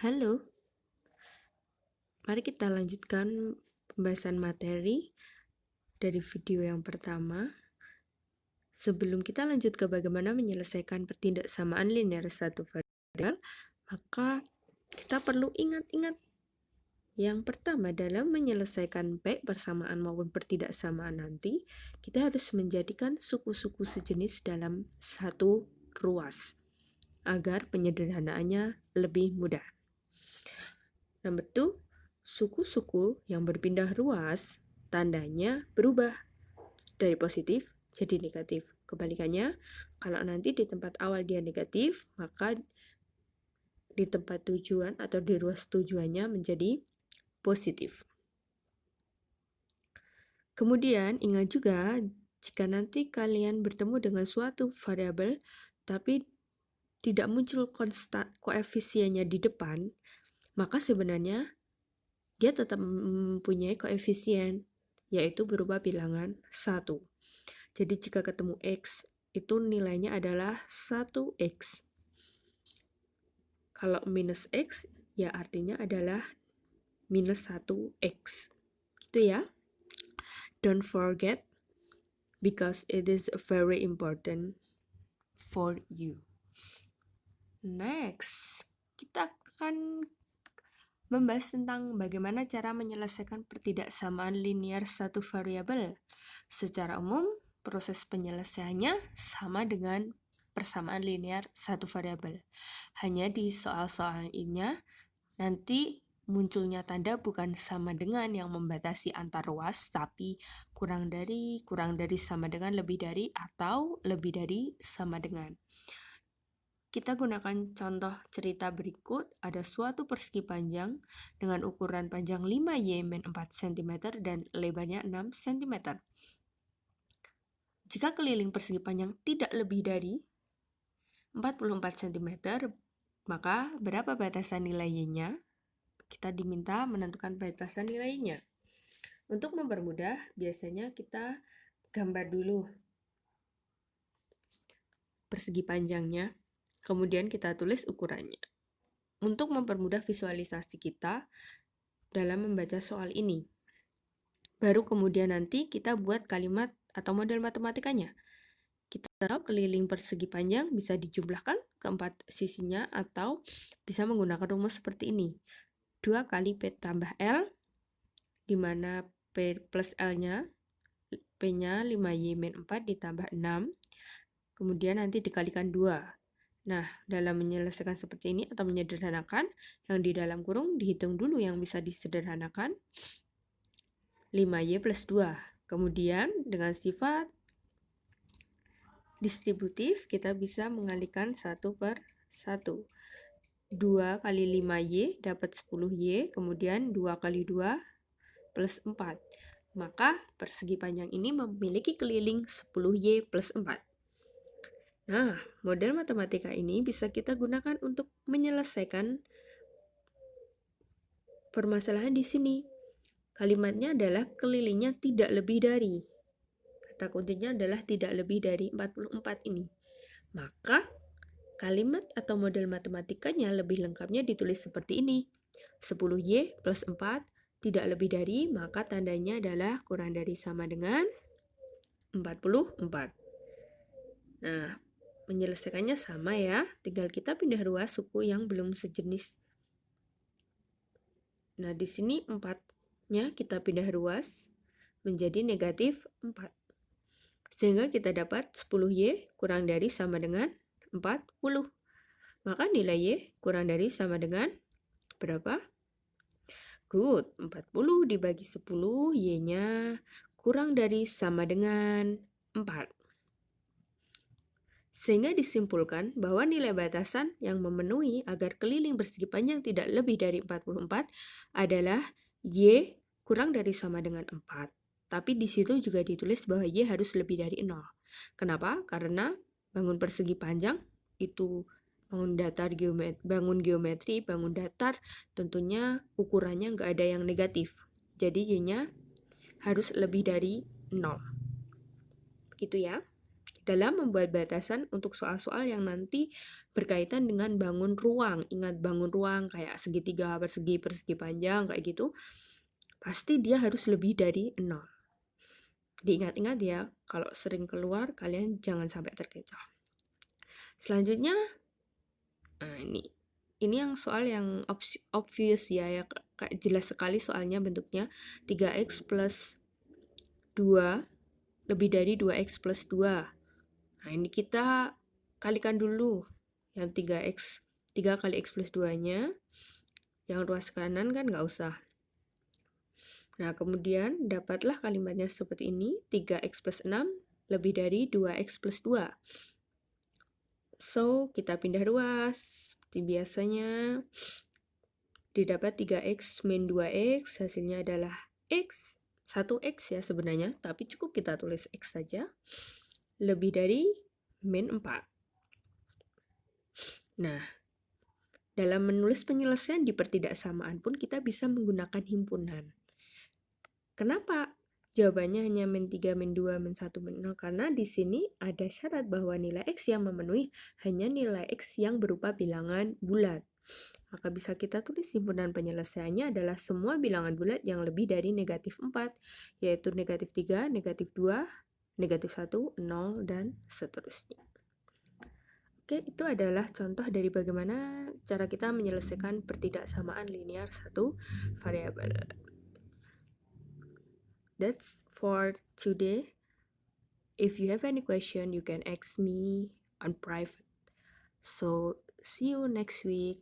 Halo, mari kita lanjutkan pembahasan materi dari video yang pertama. Sebelum kita lanjut ke bagaimana menyelesaikan pertindaksamaan linear satu variabel, maka kita perlu ingat-ingat yang pertama dalam menyelesaikan baik persamaan maupun pertidaksamaan nanti, kita harus menjadikan suku-suku sejenis dalam satu ruas agar penyederhanaannya lebih mudah. Nomor 2, suku-suku yang berpindah ruas tandanya berubah dari positif jadi negatif. Kebalikannya, kalau nanti di tempat awal dia negatif, maka di tempat tujuan atau di ruas tujuannya menjadi positif. Kemudian ingat juga, jika nanti kalian bertemu dengan suatu variabel tapi tidak muncul konstan koefisiennya di depan, maka sebenarnya dia tetap mempunyai koefisien, yaitu berupa bilangan 1. Jadi jika ketemu X, itu nilainya adalah 1X. Kalau minus X, ya artinya adalah minus 1X. Gitu ya. Don't forget, because it is very important for you. Next, kita akan membahas tentang bagaimana cara menyelesaikan pertidaksamaan linear satu variabel. Secara umum, proses penyelesaiannya sama dengan persamaan linear satu variabel. Hanya di soal-soal ini nanti munculnya tanda bukan sama dengan yang membatasi antar ruas, tapi kurang dari, sama dengan, lebih dari, atau lebih dari, sama dengan. Kita gunakan contoh cerita berikut. Ada suatu persegi panjang dengan ukuran panjang 5y-4 cm dan lebarnya 6 cm. Jika keliling persegi panjang tidak lebih dari 44 cm, maka berapa batasan nilai y-nya? Kita diminta menentukan batasan nilainya. Untuk mempermudah, biasanya kita gambar dulu persegi panjangnya. Kemudian kita tulis ukurannya. Untuk mempermudah visualisasi kita dalam membaca soal ini. Baru kemudian nanti kita buat kalimat atau model matematikanya. Kita tahu keliling persegi panjang bisa dijumlahkan ke 4 sisinya atau bisa menggunakan rumus seperti ini. 2 kali P tambah L, di mana P plus L-nya, P-nya 5Y-4 ditambah 6, kemudian nanti dikalikan 2. Nah, dalam menyelesaikan seperti ini atau menyederhanakan, yang di dalam kurung dihitung dulu yang bisa disederhanakan. 5Y plus 2. Kemudian dengan sifat distributif, kita bisa mengalihkan 1/1. 2 kali 5Y dapat 10Y, kemudian 2 kali 2 plus 4. Maka persegi panjang ini memiliki keliling 10Y plus 4. Nah, model matematika ini bisa kita gunakan untuk menyelesaikan permasalahan di sini. Kalimatnya adalah kelilingnya tidak lebih dari. Kata kuncinya adalah tidak lebih dari 44 ini. Maka kalimat atau model matematikanya lebih lengkapnya ditulis seperti ini. 10Y plus 4 tidak lebih dari, maka tandanya adalah kurang dari sama dengan 44. Nah, menyelesaikannya sama ya, tinggal kita pindah ruas suku yang belum sejenis. Nah, di sini 4-nya kita pindah ruas menjadi negatif 4. Sehingga kita dapat 10Y kurang dari sama dengan 40. Maka nilai Y kurang dari sama dengan berapa? Good, 40 dibagi 10, Y-nya kurang dari sama dengan 4. Sehingga disimpulkan bahwa nilai batasan yang memenuhi agar keliling persegi panjang tidak lebih dari 44 adalah Y kurang dari sama dengan 4. Tapi di situ juga ditulis bahwa Y harus lebih dari 0. Kenapa? Karena bangun persegi panjang itu bangun geometri, bangun datar, tentunya ukurannya nggak ada yang negatif. Jadi Y-nya harus lebih dari 0. Begitu ya. dalam membuat batasan untuk soal-soal yang nanti berkaitan dengan bangun ruang. Ingat, bangun ruang kayak segitiga, persegi, persegi panjang kayak gitu, pasti dia harus lebih dari 0. Diingat-ingat ya, kalau sering keluar kalian jangan sampai terkecoh. Selanjutnya, nah ini yang soal yang obvious ya, jelas sekali soalnya bentuknya. 3x plus 2 lebih dari 2x plus 2. Nah, ini kita kalikan dulu. Yang 3 kali x plus 2-nya. Yang ruas kanan kan nggak usah. Nah, kemudian dapatlah kalimatnya seperti ini. 3x plus 6 lebih dari 2x plus 2. So, kita pindah ruas. Seperti biasanya, didapat 3x min 2x, hasilnya adalah x, 1x ya sebenarnya, tapi cukup kita tulis x saja, lebih dari min 4. Nah, dalam menulis penyelesaian di pertidaksamaan pun kita bisa menggunakan himpunan. Kenapa? Jawabannya hanya min 3, min 2, min 1, min 0, karena di sini ada syarat bahwa nilai x yang memenuhi hanya nilai x yang berupa bilangan bulat. Maka bisa kita tulis himpunan penyelesaiannya adalah semua bilangan bulat yang lebih dari negatif 4, yaitu negatif 3, negatif 2, negatif 1, 0, dan seterusnya. Oke, itu adalah contoh dari bagaimana cara kita menyelesaikan pertidaksamaan linear satu variabel. That's for today. If you have any question, you can ask me on private. So, see you next week.